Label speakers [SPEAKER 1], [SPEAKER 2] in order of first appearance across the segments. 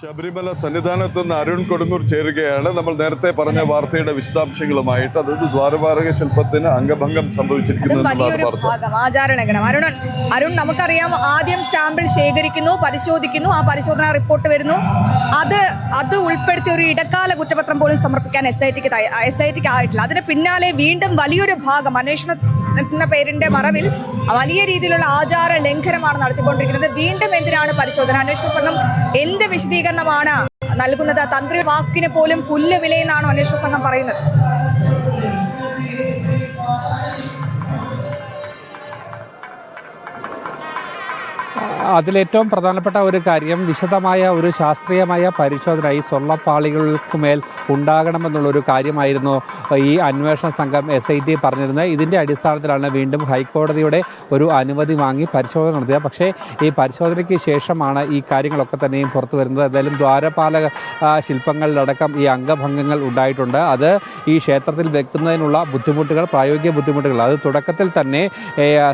[SPEAKER 1] ശബരിമല സന്നിധാനത്ത് നിന്ന് അരുൺ കൊടുങ്ങൂർ ചേരുകയാണ്. നമ്മൾ നേരത്തെ പറഞ്ഞ വാർത്തയുടെ വിശദാംശങ്ങളുമായിട്ട്. അതായത് ദ്വാരപാലക ശില്പത്തിന് അംഗഭംഗം സംഭവിച്ചിരിക്കുന്നു.
[SPEAKER 2] ആചാരലംഘനം. അരുൺ നമുക്കറിയാം, ആദ്യം സാമ്പിൾ ശേഖരിക്കുന്നു, പരിശോധിക്കുന്നു, ആ പരിശോധനാ റിപ്പോർട്ട് വരുന്നു. അത് ഉൾപ്പെടുത്തി ഒരു ഇടക്കാല കുറ്റപത്രം പോലും സമർപ്പിക്കാൻ എസ് ഐ ടിക്ക് ആയിട്ടില്ല. അതിന് പിന്നാലെ വീണ്ടും വലിയൊരു ഭാഗം അന്വേഷണ പേരിന്റെ മറവിൽ വലിയ രീതിയിലുള്ള ആചാര ലംഘനമാണ് നടത്തിക്കൊണ്ടിരിക്കുന്നത്. വീണ്ടും എന്തിനാണ് പരിശോധന? അന്വേഷണ സംഘം എന്ത് വിശദീകരണമാണ് നൽകുന്നത്? തന്ത്രി വാക്കിന് പോലും പുല്ലുവിലയെന്നാണോ അന്വേഷണ സംഘം പറയുന്നത്?
[SPEAKER 3] അതിലേറ്റവും പ്രധാനപ്പെട്ട ഒരു കാര്യം, വിശദമായ ഒരു ശാസ്ത്രീയമായ പരിശോധന ഈ സ്വർണ്ണപ്പാളികൾക്കുമേൽ ഉണ്ടാകണമെന്നുള്ളൊരു കാര്യമായിരുന്നു ഈ അന്വേഷണ സംഘം SIT പറഞ്ഞിരുന്നത്. ഇതിൻ്റെ അടിസ്ഥാനത്തിലാണ് വീണ്ടും ഹൈക്കോടതിയുടെ ഒരു അനുമതി വാങ്ങി പരിശോധന നടത്തിയത്. പക്ഷേ ഈ പരിശോധനയ്ക്ക് ശേഷമാണ് ഈ കാര്യങ്ങളൊക്കെ തന്നെയും പുറത്തു വരുന്നത്. എന്തായാലും ദ്വാരപാലക ശില്പങ്ങളിലടക്കം ഈ അംഗഭംഗങ്ങൾ ഉണ്ടായിട്ടുണ്ട്. അത് ഈ ക്ഷേത്രത്തിൽ വെക്കുന്നതിനുള്ള ബുദ്ധിമുട്ടുകൾ, പ്രായോഗിക ബുദ്ധിമുട്ടുകൾ, അത് തുടക്കത്തിൽ തന്നെ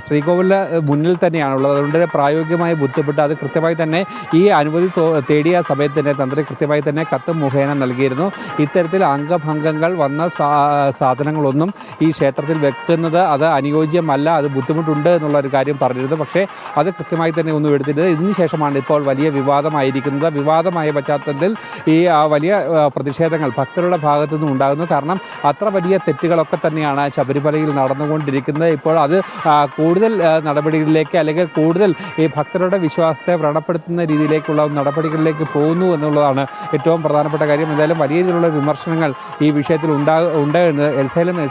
[SPEAKER 3] ശ്രീകോവിലിന് മുന്നിൽ തന്നെയാണുള്ളത്. അതുകൊണ്ട് പ്രായോഗികമായ ബുദ്ധിമുട്ട് അത് കൃത്യമായി തന്നെ ഈ അനുമതി തേടിയ സമയത്ത് തന്നെ തന്ത്രി കൃത്യമായി തന്നെ കത്ത് മുഖേന നൽകിയിരുന്നു. ഇത്തരത്തിൽ അംഗഭംഗങ്ങൾ വന്ന സാധനങ്ങളൊന്നും ഈ ക്ഷേത്രത്തിൽ വെക്കുന്നത് അത് അനുയോജ്യമല്ല, അത് ബുദ്ധിമുട്ടുണ്ട് എന്നുള്ള ഒരു കാര്യം പറഞ്ഞിരുന്നു. പക്ഷേ അത് കൃത്യമായി തന്നെ ഒന്നും എടുത്തിരുന്നത്. ഇതിന് ശേഷമാണ് ഇപ്പോൾ വലിയ വിവാദമായിരിക്കുന്നത്. വിവാദമായ പശ്ചാത്തലത്തിൽ ഈ വലിയ പ്രതിഷേധങ്ങൾ ഭക്തരുടെ ഭാഗത്തു നിന്നും ഉണ്ടാകുന്നു. കാരണം അത്ര വലിയ തെറ്റുകളൊക്കെ തന്നെയാണ് ശബരിമലയിൽ നടന്നുകൊണ്ടിരിക്കുന്നത്. ഇപ്പോൾ അത് കൂടുതൽ നടപടികളിലേക്ക് അല്ലെങ്കിൽ കൂടുതൽ ഈ ഭക്തരുടെ വിശ്വാസത്തെ വ്രണപ്പെടുത്തുന്ന രീതിയിലേക്കുള്ള നടപടികളിലേക്ക് പോകുന്നു എന്നുള്ളതാണ് ഏറ്റവും പ്രധാനപ്പെട്ട കാര്യം. എന്തായാലും വലിയ രീതിയിലുള്ള വിമർശനങ്ങൾ ഈ വിഷയത്തിൽ ഉണ്ടാകുന്നത്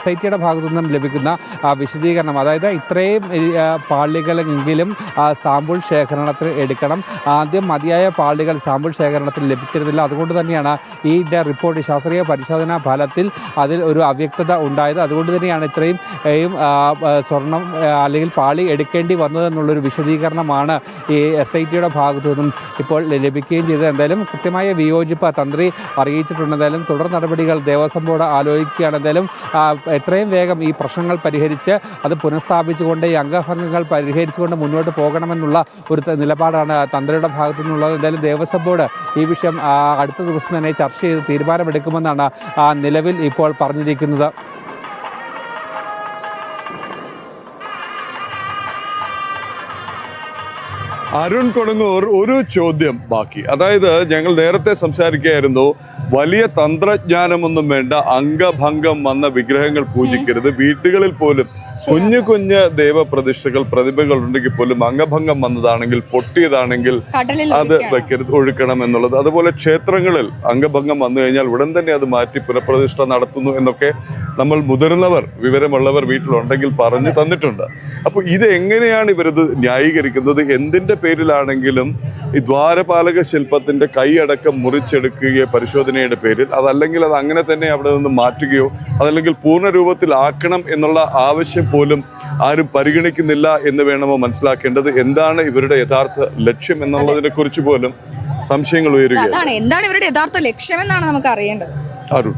[SPEAKER 3] SITയുടെ ഭാഗത്തു നിന്നും ലഭിക്കുന്ന വിശദീകരണം, അതായത് ഇത്രയും പാളികളെങ്കിലും സാമ്പിൾ ശേഖരണത്തിന് എടുക്കണം. ആദ്യം മതിയായ പാളികൾ സാമ്പിൾ ശേഖരണത്തിൽ ലഭിച്ചിരുന്നില്ല. അതുകൊണ്ട് തന്നെയാണ് ഈ റിപ്പോർട്ട്, ശാസ്ത്രീയ പരിശോധനാ ഫലത്തിൽ അതിൽ ഒരു അവ്യക്തത ഉണ്ടായത്. അതുകൊണ്ട് തന്നെയാണ് ഇത്രയും സ്വർണം അല്ലെങ്കിൽ പാളി എടുക്കേണ്ടി വന്നതെന്നുള്ളൊരു വിശദീകരണമാണ് ഈ SITയുടെ ഭാഗത്തു നിന്നും ഇപ്പോൾ ലഭിക്കുകയും ചെയ്തത്. എന്തായാലും കൃത്യമായ വിയോജിപ്പ് തന്ത്രി അറിയിച്ചിട്ടുണ്ട്. എന്തായാലും തുടർ നടപടികൾ ദേവസ്വം ബോർഡ് ആലോചിക്കുകയാണ്. എന്തായാലും എത്രയും വേഗം ഈ പ്രശ്നങ്ങൾ പരിഹരിച്ച് അത് പുനഃസ്ഥാപിച്ചുകൊണ്ട് ഈ അംഗഭംഗങ്ങൾ പരിഹരിച്ചുകൊണ്ട് മുന്നോട്ട് പോകണമെന്നുള്ള ഒരു നിലപാടാണ് തന്ത്രിയുടെ ഭാഗത്തു നിന്നുള്ളത്. എന്തായാലും ദേവസ്വം ബോർഡ് ഈ വിഷയം അടുത്ത ദിവസം തന്നെ ചർച്ച ചെയ്ത് തീരുമാനമെടുക്കുമെന്നാണ് നിലവിൽ ഇപ്പോൾ പറഞ്ഞിരിക്കുന്നത്.
[SPEAKER 1] അരുൺ കൊടുങ്ങൂർ, ഒരു ചോദ്യം ബാക്കി. അതായത് ഞങ്ങൾ നേരത്തെ സംസാരിക്കുകയായിരുന്നു, വലിയ തന്ത്രജ്ഞാനമൊന്നും വേണ്ട, അംഗഭംഗം വന്ന വിഗ്രഹങ്ങൾ പൂജിക്കരുത്. വീട്ടുകളിൽ പോലും കുഞ്ഞു കുഞ്ഞ് ദേവപ്രതിഷ്ഠകൾ, പ്രതിഭകൾ ഉണ്ടെങ്കിൽ പോലും അംഗഭംഗം വന്നതാണെങ്കിൽ, പൊട്ടിയതാണെങ്കിൽ അത് വെക്കരുത്, ഒഴുക്കണം എന്നുള്ളത്. അതുപോലെ ക്ഷേത്രങ്ങളിൽ അംഗഭംഗം വന്നു കഴിഞ്ഞാൽ ഉടൻ തന്നെ അത് മാറ്റി പുനഃപ്രതിഷ്ഠ നടത്തുന്നു എന്നൊക്കെ നമ്മൾ മുതിർന്നവർ, വിവരമുള്ളവർ വീട്ടിലുണ്ടെങ്കിൽ പറഞ്ഞു തന്നിട്ടുണ്ട്. അപ്പോൾ ഇത് എങ്ങനെയാണ് ഇവരിത് ന്യായീകരിക്കുന്നത്? എന്തിൻ്റെ പേരിലാണെങ്കിലും ഈ ദ്വാരപാലക ശില്പത്തിൻ്റെ കൈയടക്കം മുറിച്ചെടുക്കുകയോ പരിശോധനയുടെ പേരിൽ, അതല്ലെങ്കിൽ അത് അങ്ങനെ തന്നെ അവിടെ നിന്ന് മാറ്റുകയോ അതല്ലെങ്കിൽ പൂർണ്ണരൂപത്തിലാക്കണം എന്നുള്ള ആവശ്യം പോലും ആരും പരിഗണിക്കുന്നില്ല എന്ന് വേണമോ മനസ്സിലാക്കേണ്ടത്. എന്താണ് ഇവരുടെ യഥാർത്ഥ ലക്ഷ്യം എന്നുള്ളതിനെ കുറിച്ച് പോലും സംശയങ്ങൾ ഉയരുകയാണ്.
[SPEAKER 2] എന്താണ് ഇവരുടെ യഥാർത്ഥ ലക്ഷ്യമെന്നാണ് നമുക്ക് അറിയേണ്ടത്.
[SPEAKER 1] അരുൺ,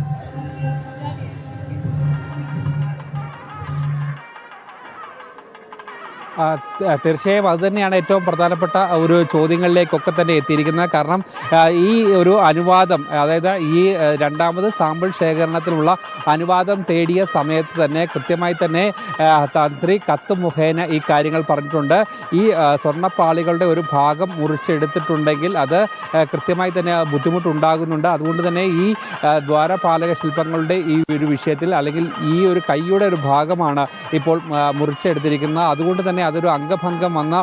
[SPEAKER 3] തീർച്ചയായും അതുതന്നെയാണ് ഏറ്റവും പ്രധാനപ്പെട്ട ഒരു ചോദ്യങ്ങളിലേക്കൊക്കെ തന്നെ എത്തിയിരിക്കുന്നത്. കാരണം ഈ ഒരു അനുവാദം, അതായത് ഈ രണ്ടാമത് സാമ്പിൾ ശേഖരണത്തിനുള്ള അനുവാദം തേടിയ സമയത്ത് തന്നെ കൃത്യമായി തന്നെ തന്ത്രി കത്ത് മുഖേന ഈ കാര്യങ്ങൾ പറഞ്ഞിട്ടുണ്ട്. ഈ സ്വർണ്ണപ്പാളികളുടെ ഒരു ഭാഗം മുറിച്ചെടുത്തിട്ടുണ്ടെങ്കിൽ അത് കൃത്യമായി തന്നെ ബുദ്ധിമുട്ടുണ്ടാകുന്നുണ്ട്. അതുകൊണ്ട് തന്നെ ഈ ദ്വാരപാലക ശില്പങ്ങളുടെ ഈ ഒരു വിഷയത്തിൽ, അല്ലെങ്കിൽ ഈ ഒരു കൈയുടെ ഒരു ഭാഗമാണ് ഇപ്പോൾ മുറിച്ചെടുത്തിരിക്കുന്നത്. അതുകൊണ്ട് തന്നെ അതൊരു അംഗഭംഗം വന്ന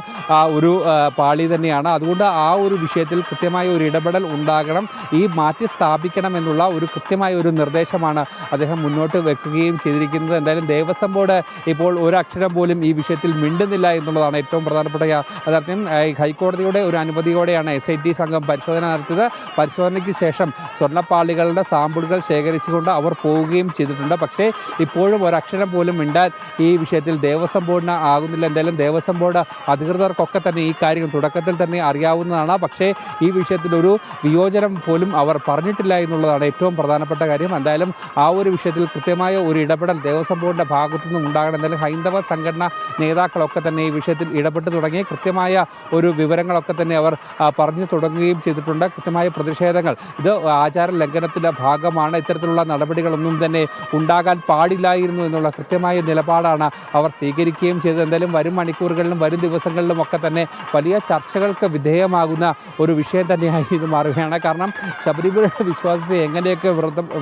[SPEAKER 3] ഒരു പാളി തന്നെയാണ്. അതുകൊണ്ട് ആ ഒരു വിഷയത്തിൽ കൃത്യമായ ഒരു ഇടപെടൽ ഉണ്ടാകണം, ഈ മാറ്റി സ്ഥാപിക്കണം എന്നുള്ള ഒരു കൃത്യമായ ഒരു നിർദ്ദേശമാണ് അദ്ദേഹം മുന്നോട്ട് വെക്കുകയും ചെയ്തിരിക്കുന്നത്. എന്തായാലും ദേവസ്വം ബോർഡ് ഇപ്പോൾ ഒരക്ഷരം പോലും ഈ വിഷയത്തിൽ മിണ്ടുന്നില്ല എന്നുള്ളതാണ് ഏറ്റവും പ്രധാനപ്പെട്ട യാഥാർത്ഥ്യം. ഹൈക്കോടതിയുടെ ഒരു അനുമതിയോടെയാണ് SIT സംഘം പരിശോധന നടത്തിയത്. പരിശോധനയ്ക്ക് ശേഷം സ്വർണ്ണപ്പാളികളുടെ സാമ്പിളുകൾ ശേഖരിച്ചുകൊണ്ട് അവർ പോവുകയും ചെയ്തിട്ടുണ്ട്. പക്ഷേ ഇപ്പോഴും ഒരക്ഷരം പോലും മിണ്ടാൻ ഈ വിഷയത്തിൽ ദേവസ്വം ബോർഡിന് ആകുന്നില്ല. എന്തായാലും എന്തായാലും ദേവസ്വം ബോർഡ് അധികൃതർക്കൊക്കെ തന്നെ ഈ കാര്യം തുടക്കത്തിൽ തന്നെ അറിയാവുന്നതാണ്. പക്ഷേ ഈ വിഷയത്തിൽ ഒരു വിയോജനം പോലും അവർ പറഞ്ഞിട്ടില്ല എന്നുള്ളതാണ് ഏറ്റവും പ്രധാനപ്പെട്ട കാര്യം. എന്തായാലും ആ ഒരു വിഷയത്തിൽ കൃത്യമായ ഒരു ഇടപെടൽ ദേവസ്വം ബോർഡിൻ്റെ ഭാഗത്തു നിന്നും ഉണ്ടാകണം. എന്തായാലും ഹൈന്ദവ സംഘടനാ നേതാക്കളൊക്കെ തന്നെ ഈ വിഷയത്തിൽ ഇടപെട്ട് തുടങ്ങി കൃത്യമായ ഒരു വിവരങ്ങളൊക്കെ തന്നെ അവർ പറഞ്ഞു തുടങ്ങുകയും ചെയ്തിട്ടുണ്ട്. കൃത്യമായ പ്രതിഷേധങ്ങൾ, ഇത് ആചാര ലംഘനത്തിൻ്റെ ഭാഗമാണ്, ഇത്തരത്തിലുള്ള നടപടികളൊന്നും തന്നെ ഉണ്ടാകാൻ പാടില്ലായിരുന്നു എന്നുള്ള കൃത്യമായ നിലപാടാണ് അവർ സ്വീകരിക്കുകയും ചെയ്തത്. എന്തായാലും വരും മണിക്കൂറുകളിലും വരും ദിവസങ്ങളിലും ഒക്കെ തന്നെ വലിയ ചർച്ചകൾക്ക് വിധേയമാകുന്ന ഒരു വിഷയം തന്നെയായി ഇത് മാറുകയാണ്. കാരണം ശബരിമല വിശ്വാസത്തെ എങ്ങനെയൊക്കെ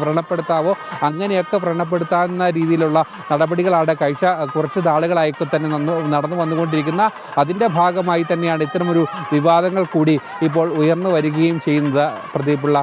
[SPEAKER 3] വ്രണപ്പെടുത്താവോ അങ്ങനെയൊക്കെ വ്രണപ്പെടുത്താവുന്ന രീതിയിലുള്ള നടപടികളാണ് കഴിച്ച കുറച്ച് നാളുകളായി തന്നെ നടന്നു വന്നുകൊണ്ടിരിക്കുന്ന. അതിൻ്റെ ഭാഗമായി തന്നെയാണ് ഇത്തരമൊരു വിവാദങ്ങൾ കൂടി ഇപ്പോൾ ഉയർന്നു വരികയും ചെയ്യുന്നത്. പ്രദീപുള്ള